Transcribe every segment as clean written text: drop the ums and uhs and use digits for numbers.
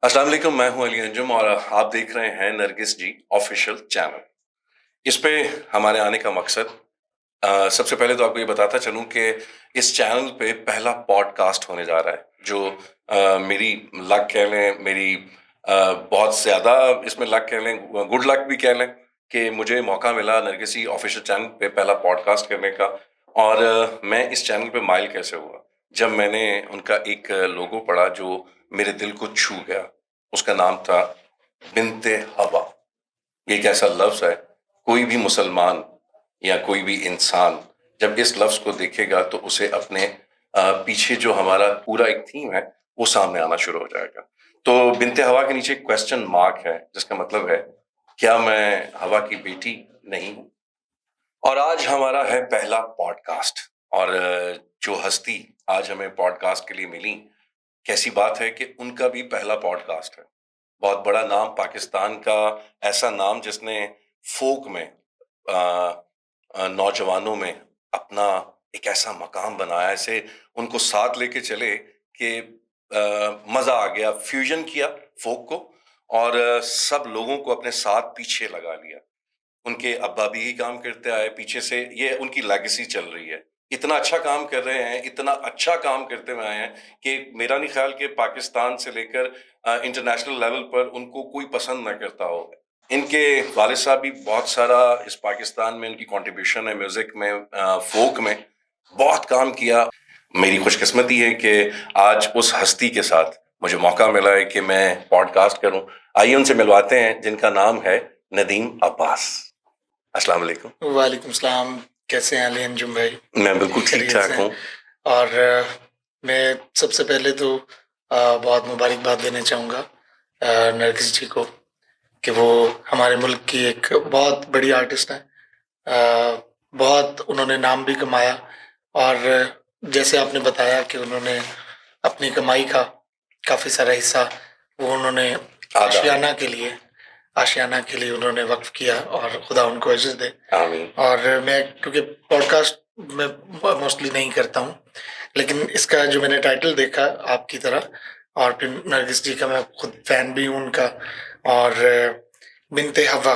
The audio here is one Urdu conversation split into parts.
السلام علیکم، میں ہوں علی انجم اور آپ دیکھ رہے ہیں نرگس جی آفیشیل چینل۔ اس پہ ہمارے آنے کا مقصد سب سے پہلے تو آپ کو یہ بتاتا چلوں کہ اس چینل پہ پہلا پوڈ کاسٹ ہونے جا رہا ہے، جو میری لک کہہ لیں، میری بہت زیادہ اس میں لک کہہ لیں، گڈ لک بھی کہہ لیں کہ مجھے موقع ملا نرگس جی آفیشیل چینل پہ پہلا پوڈ کاسٹ کرنے کا۔ اور میں اس چینل پہ مائل کیسے ہوا؟ جب میں نے ان کا ایک لوگو پڑھا جو میرے دل کو چھو گیا، اس کا نام تھا بنت ہوا۔ یہ ایک ایسا لفظ ہے، کوئی بھی مسلمان یا کوئی بھی انسان جب اس لفظ کو دیکھے گا تو اسے اپنے پیچھے جو ہمارا پورا ایک تھیم ہے وہ سامنے آنا شروع ہو جائے گا۔ تو بنت ہوا کے نیچے کویسچن مارک ہے، جس کا مطلب ہے کیا میں ہوا کی بیٹی نہیں ہوں؟ اور آج ہمارا ہے پہلا پوڈ کاسٹ، اور جو ہستی آج ہمیں پوڈ کاسٹ کے لیے ملی، کیسی بات ہے کہ ان کا بھی پہلا پوڈ کاسٹ ہے۔ بہت بڑا نام، پاکستان کا ایسا نام جس نے فوک میں نوجوانوں میں اپنا ایک ایسا مقام بنایا، ایسے ان کو ساتھ لے کے چلے کہ مزہ آ گیا، فیوژن کیا فوک کو اور سب لوگوں کو اپنے ساتھ پیچھے لگا لیا۔ ان کے ابا بھی ہی کام کرتے آئے پیچھے سے، یہ ان کی لیگیسی چل رہی ہے۔ اتنا اچھا کام کر رہے ہیں، اتنا اچھا کام کرتے ہوئے آئے ہیں کہ میرا نہیں خیال کہ پاکستان سے لے کر انٹرنیشنل لیول پر ان کو کوئی پسند نہ کرتا ہو۔ ان کے والد صاحب بھی بہت سارا اس پاکستان میں ان کی کنٹریبیوشن ہے، میوزک میں، فوک میں بہت کام کیا۔ میری خوش قسمتی ہے کہ آج اس ہستی کے ساتھ مجھے موقع ملا ہے کہ میں پوڈ کاسٹ کروں۔ آئیے ان سے ملواتے ہیں جن کا نام ہے ندیم عباس۔ السلام علیکم۔ وعلیکم السلام، کیسے ہیں علی انجم بھائی؟ میں بالکل ٹھیک ٹھاک ہوں۔ اور میں سب سے پہلے تو بہت مبارکباد دینا چاہوں گا نرگس جی کو کہ وہ ہمارے ملک کی ایک بہت بڑی آرٹسٹ ہیں۔ بہت انہوں نے نام بھی کمایا، اور جیسے آپ نے بتایا کہ انہوں نے اپنی کمائی کا کافی سارا حصہ وہ انہوں نے آشیانہ کے لیے انہوں نے وقف کیا، اور خدا ان کو اجر دے۔ آمین۔ اور میں کیونکہ پوڈ کاسٹ میں موسٹلی نہیں کرتا ہوں، لیکن اس کا جو میں نے ٹائٹل دیکھا آپ کی طرح، اور پھر نرگس جی کا میں خود فین بھی ہوں ان کا، اور بنت ہوا،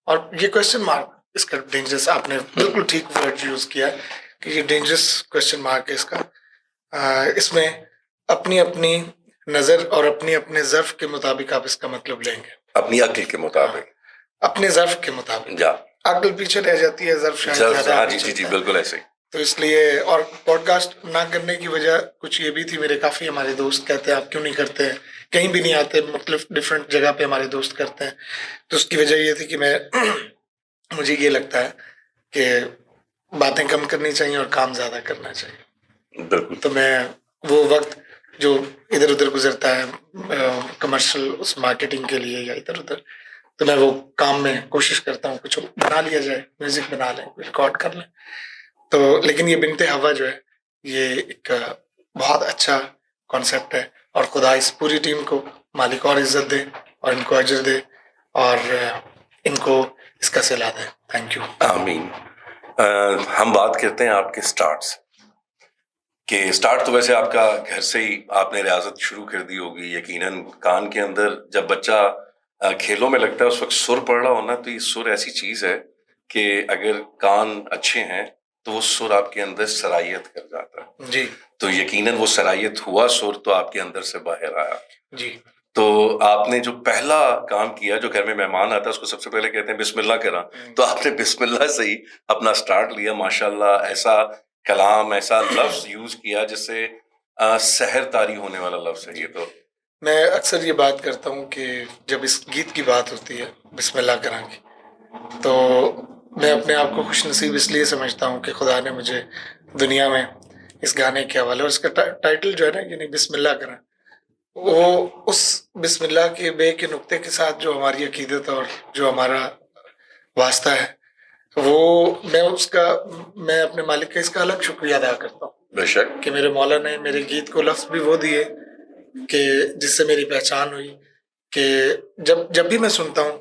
اور یہ کویسچن مارک اس کا ڈینجرس، آپ نے بالکل ٹھیک ورڈ یوز کیا کہ یہ ڈینجرس کویسچن مارک ہے اس کا۔ اس میں اپنی اپنی نظر اور اپنے ظرف کے مطابق آپ اس کا مطلب لیں گے، اپنی عقل کے مطابق، اپنے ظرف کے مطابق۔ جا عقل پیچھے رہ جاتی ہے، ظرف شاید زیادہ آگے جی چلتا ہے۔ بالکل ایسے ہی۔ تو اس لیے، اور پوڈ کاسٹ نہ کرنے کی وجہ کچھ یہ بھی تھی، میرے کافی ہمارے دوست کہتے ہیں آپ کیوں نہیں کرتے ہیں، کہیں بھی نہیں آتے، مختلف ڈفرینٹ جگہ پہ ہمارے دوست کرتے ہیں۔ تو اس کی وجہ یہ تھی کہ مجھے یہ لگتا ہے کہ باتیں کم کرنی چاہیے اور کام زیادہ کرنا چاہیے۔ بالکل۔ تو میں وہ وقت جو ادھر ادھر گزرتا ہے کمرشل اس مارکیٹنگ کے لیے یا ادھر ادھر، تو میں وہ کام میں کوشش کرتا ہوں کچھ بنا لیا جائے، میوزک بنا لیں، ریکارڈ کر لیں۔ تو لیکن یہ بنت ہوا جو ہے یہ ایک بہت اچھا کانسیپٹ ہے، اور خدا اس پوری ٹیم کو مالک اور عزت دے اور ان کو اجر دے اور ان کو اس کا صلہ دے۔ Thank you. آمین۔ ہم بات کرتے ہیں آپ کے سٹارٹس کہ سٹارٹ تو ویسے آپ کا گھر سے ہی، آپ نے ریاضت شروع کر دی ہوگی یقیناً۔ کان کے اندر جب بچہ کھیلوں میں لگتا ہے اس وقت سر پڑ رہا ہونا، تو یہ سر ایسی چیز ہے کہ اگر کان اچھے ہیں تو وہ سر آپ کے اندر سرایت کر جاتا ہے۔ جی۔ تو یقیناً وہ سرایت ہوا سر تو آپ کے اندر سے باہر آیا۔ جی۔ تو آپ نے جو پہلا کام کیا، جو گھر میں مہمان آتا ہے اس کو سب سے پہلے کہتے ہیں بسم اللہ کرا، تو آپ نے بسم اللہ سے ہی اپنا سٹارٹ لیا۔ ماشاءاللہ، ایسا کلام، ایسا لفظ یوز کیا جس سے سحر طاری ہونے والا لفظ ہے یہ۔ تو میں اکثر یہ بات کرتا ہوں کہ جب اس گیت کی بات ہوتی ہے بسم اللہ کرا کی، تو میں اپنے آپ کو خوش نصیب اس لیے سمجھتا ہوں کہ خدا نے مجھے دنیا میں اس گانے کے حوالے، اور اس کا ٹائٹل جو ہے نا، یعنی بسم اللہ کرا، وہ اس بسم اللہ کے بے کے نقطے کے ساتھ جو ہماری عقیدت اور جو ہمارا واسطہ ہے، وہ میں اپنے مالک کا اس کا الگ شکریہ ادا کرتا ہوں۔ بے شک کہ میرے مولا نے میرے گیت کو لفظ بھی وہ دیے کہ جس سے میری پہچان ہوئی، کہ جب بھی میں سنتا ہوں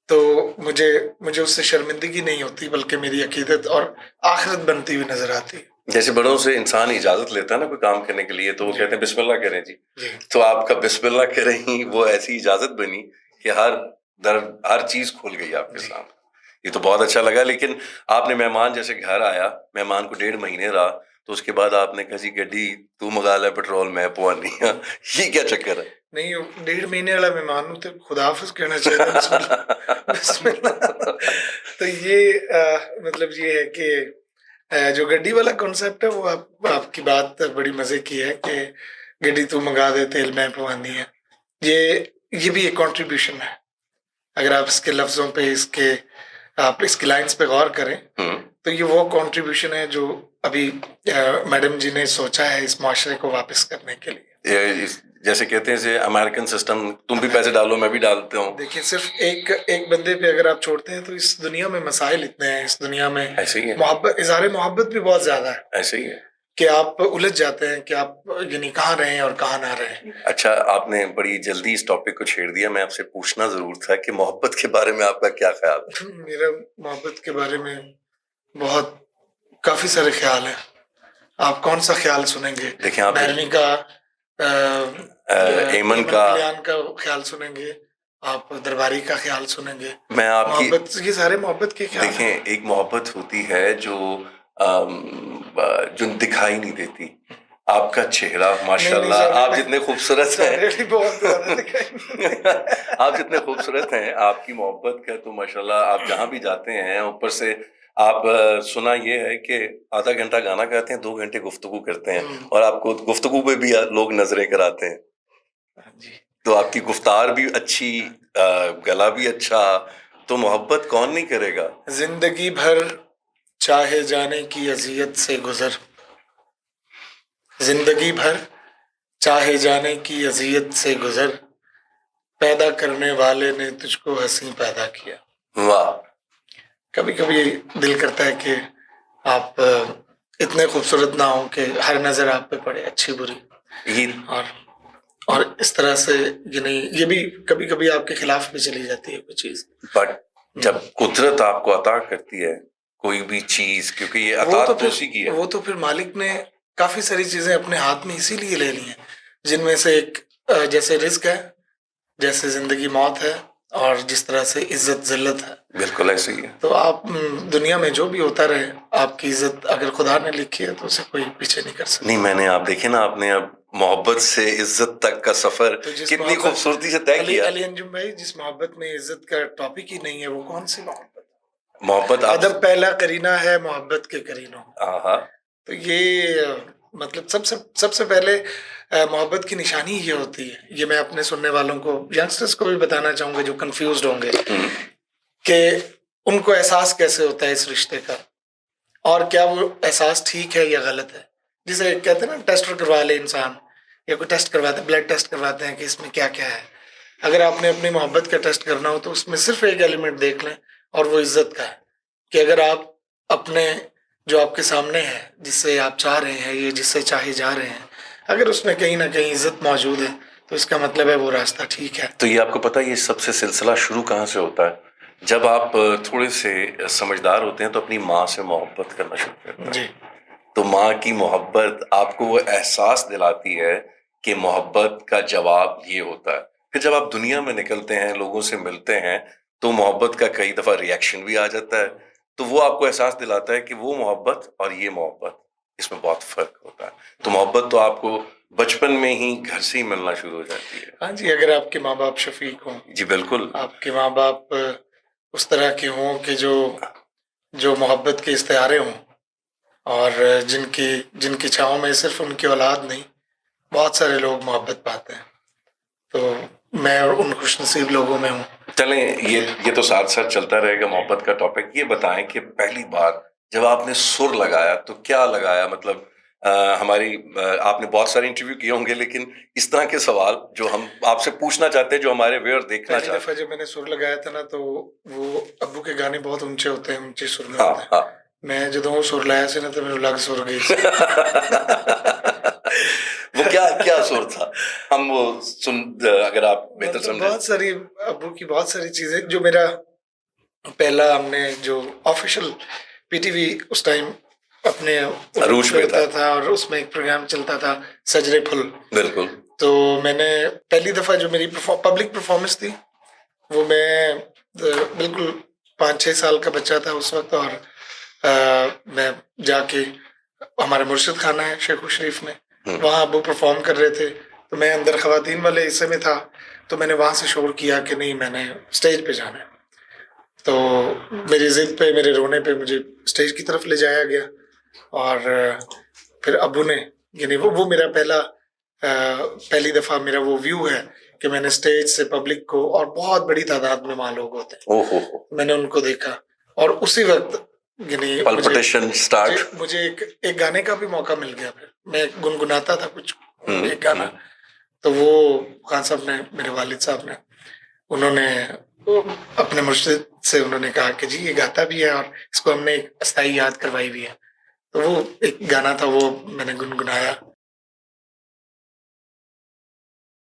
تو مجھے اس سے شرمندگی نہیں ہوتی، بلکہ میری عقیدت اور آخرت بنتی ہوئی نظر آتی ہے۔ جیسے بڑوں سے انسان اجازت لیتا ہے نا کوئی کام کرنے کے لیے تو وہ کہتے ہیں بسم اللہ کریں جی، تو آپ کا بسم اللہ کریں ہی وہ ایسی اجازت بنی کہ ہر چیز کھل گئی آپ کے سامنے. یہ تو بہت اچھا لگا. لیکن آپ نے مہمان جیسے گھر آیا، مہمان کو 1.5 مہینے رہا، تو اس کے بعد آپ نے کہا جی گڈی تو منگا لے پٹرول میں پوانی. یہ کیا چکر ہے؟ نہیں 1.5 مہینے والا مہمان ہوں تو خدا حافظ کہنا چاہیے تھا. بسم اللہ بسم اللہ. تو یہ مطلب یہ ہے کہ جو گڈی والا کانسیپٹ ہے وہ آپ کی بات بڑی مزے کی ہے کہ گڈی تو منگا دے تیل میں پوانی ہے. یہ بھی ایک کنٹریبیوشن ہے. اگر آپ اس کے لفظوں پہ آپ اس کی لائنز پہ غور کریں تو یہ وہ کنٹریبیوشن ہے جو ابھی میڈم جی نے سوچا ہے اس معاشرے کو واپس کرنے کے لیے. جیسے کہتے ہیں امریکن سسٹم، تم بھی پیسے ڈالو میں بھی ڈالتا ہوں. دیکھیں صرف ایک بندے پہ اگر آپ چھوڑتے ہیں تو اس دنیا میں مسائل اتنے ہیں، اس دنیا میں ایسے ہی ہے، محبت، اظہار محبت بھی بہت زیادہ ہے. ایسے ہی ہے کہ آپ الجھ جاتے ہیں کہ آپ یعنی کہاں رہیں اور کہاں نہ رہیں. اچھا، آپ نے بڑی جلدی اس ٹاپک کو چھیڑ دیا. میں آپ سے پوچھنا ضرور تھا کہ محبت کے بارے میں آپ کا کیا خیال ہے؟ میرا محبت کے بارے میں کافی سارے خیال ہیں. آپ کون سا خیال سنیں گے؟ دیکھیں آپ بیرمی کا، ایمن کا خیال سنیں گے، آپ درباری کا خیال سنیں گے. میں آپ کی محبت، یہ سارے محبت کے خیال. دیکھیں ایک محبت ہوتی ہے جو دکھائی نہیں دیتی. آپ کا چہرہ ماشاءاللہ، آپ جتنے خوبصورت ہیں آپ جتنے خوبصورت ہیں، آپ کی محبت کا تو ماشاءاللہ آپ جہاں بھی جاتے ہیں، اوپر سے آپ سنا یہ ہے کہ آدھا گھنٹہ گانا گاتے ہیں، 2 گھنٹے گفتگو کرتے ہیں، اور آپ کو گفتگو پہ بھی لوگ نظریں کراتے ہیں. تو آپ کی گفتار بھی اچھی، گلا بھی اچھا، تو محبت کون نہیں کرے گا. زندگی بھر چاہے جانے کی اذیت سے گزر، زندگی بھر چاہے جانے کی اذیت سے گزر، پیدا کرنے والے نے تجھ کو حسین پیدا کیا. واہ. کبھی کبھی دل کرتا ہے کہ آپ اتنے خوبصورت نہ ہوں کہ ہر نظر آپ پہ پڑے، اچھی بری. اور اس طرح سے یعنی یہ بھی کبھی کبھی آپ کے خلاف بھی چلی جاتی ہے کوئی چیز. بٹ جب قدرت آپ کو عطا کرتی ہے کوئی بھی چیز، کیونکہ یہ عطا تو اسی کی ہے، وہ تو پھر مالک نے کافی ساری چیزیں اپنے ہاتھ میں اسی لیے لے لی ہیں، جن میں سے ایک جیسے رزق ہے، جیسے زندگی موت ہے، اور جس طرح سے عزت ذلت ہے. بالکل ایسے ہی ہے. تو آپ دنیا میں جو بھی ہوتا رہے، آپ کی عزت اگر خدا نے لکھی ہے تو اسے کوئی پیچھے نہیں کر سکتا. نہیں، میں نے آپ دیکھے نا، آپ نے اب محبت سے عزت تک کا سفر کتنی خوبصورتی سے طے کیا. علی انجم بھائی، جس محبت میں عزت کا ٹاپک ہی نہیں ہے وہ کون سی محبت؟ محبت ادب پہلا کرینہ ہے محبت کے کرینوں. تو یہ مطلب سب سے پہلے محبت کی نشانی یہ ہوتی ہے. یہ میں اپنے سننے والوں کو، ینگسٹرز کو بھی بتانا چاہوں گا جو کنفیوزڈ ہوں گے کہ ان کو احساس کیسے ہوتا ہے اس رشتے کا، اور کیا وہ احساس ٹھیک ہے یا غلط ہے. جسے کہتے ہیں نا ٹیسٹ کروا لے انسان، یا کوئی ٹیسٹ کرواتے ہیں، بلڈ ٹیسٹ کرواتے ہیں کہ اس میں کیا کیا ہے. اگر آپ نے اپنی محبت کا ٹیسٹ کرنا ہو تو اس میں صرف ایک ایلیمنٹ دیکھ لیں، اور وہ عزت کا ہے. کہ اگر آپ اپنے جو آپ کے سامنے ہے، جس سے آپ چاہ رہے ہیں یا جس سے چاہے جا رہے ہیں، اگر اس میں کہیں نہ کہیں عزت موجود ہے تو اس کا مطلب ہے وہ راستہ ٹھیک ہے. تو یہ آپ کو پتہ یہ سب سے سلسلہ شروع کہاں سے ہوتا ہے؟ جب آپ تھوڑے سے سمجھدار ہوتے ہیں تو اپنی ماں سے محبت کرنا شروع کرتے ہیں. جی. تو ماں کی محبت آپ کو وہ احساس دلاتی ہے کہ محبت کا جواب یہ ہوتا ہے. پھر جب آپ دنیا میں نکلتے ہیں، لوگوں سے ملتے ہیں، تو محبت کا کئی دفعہ ریئیکشن بھی آ جاتا ہے. تو وہ آپ کو احساس دلاتا ہے کہ وہ محبت اور یہ محبت، اس میں بہت فرق ہوتا ہے. تو محبت تو آپ کو بچپن میں ہی گھر سے ہی ملنا شروع ہو جاتی ہے. ہاں جی، اگر آپ کے ماں باپ شفیق ہوں. جی بالکل. آپ کے ماں باپ اس طرح کے ہوں کہ جو محبت کے استعارے ہوں، اور جن کی چھاؤں میں صرف ان کی اولاد نہیں، بہت سارے لوگ محبت پاتے ہیں. تو میں ان خوش نصیب لوگوں میں ہوں. چلیں، یہ تو ساتھ ساتھ چلتا رہے گا محبت کا ٹاپک. یہ بتائیں کہ پہلی بار جب آپ نے سر لگایا تو کیا لگایا؟ مطلب آپ نے بہت سارے انٹرویو کیے ہوں گے، لیکن اس طرح کے سوال جو ہم آپ سے پوچھنا چاہتے ہیں، جو ہمارے ویور دیکھنا چاہتے ہیں. پہلی دفعہ جب میں نے سر لگایا تھا نا، تو وہ ابو کے گانے بہت اونچے ہوتے ہیں، اونچے سر میں ہوتے ہیں. میں جدوں وہ سر لایا سے نا تو میرے لگ سر گئی. وہ کیا سر تھا؟ ہم وہ اگر آپ بہتر سمجھیں. بہت ساری ابو کی بہت ساری چیزیں. جو میرا پہلا ہم نے جو آفیشیل پی ٹی وی اس ٹائم اپنے عروج پہ ہوتا تھا اور اس میں ایک پروگرام چلتا تھا سجرے پھل. بالکل. تو میں نے پہلی دفعہ جو میری پبلک پرفارمنس تھی وہ میں بالکل 5-6 سال کا بچہ تھا اس وقت, اور میں جا کے ہمارے مرشد خانہ ہے شیخو شریف میں, وہاں وہ پرفارم کر رہے تھے تو میں اندر خواتین والے حصے میں تھا, تو میں نے وہاں سے شور کیا کہ نہیں میں نے اسٹیج پہ جانا ہے. تو میری ضد پہ, میرے رونے پہ مجھے اسٹیج کی طرف لے جایا گیا, اور پھر ابو نے یعنی وہ میرا پہلی دفعہ میرا وہ ویو ہے کہ میں نے اسٹیج سے پبلک کو, اور بہت بڑی تعداد میں وہاں لوگ ہوتے ہیں, میں نے ان کو دیکھا, اور اسی وقت یعنی مجھے ایک گانے کا بھی موقع مل گیا. پھر میں گنگناتا تھا کچھ ایک گانا, تو وہ خان صاحب نے, میرے والد صاحب نے, انہوں نے اپنے مرشد سے انہوں نے کہا کہ جی یہ گاتا بھی ہے اور اس کو ہم نے ایک استائی یاد کروائی بھی ہے. تو وہ ایک گانا تھا, وہ میں نے گنگنایا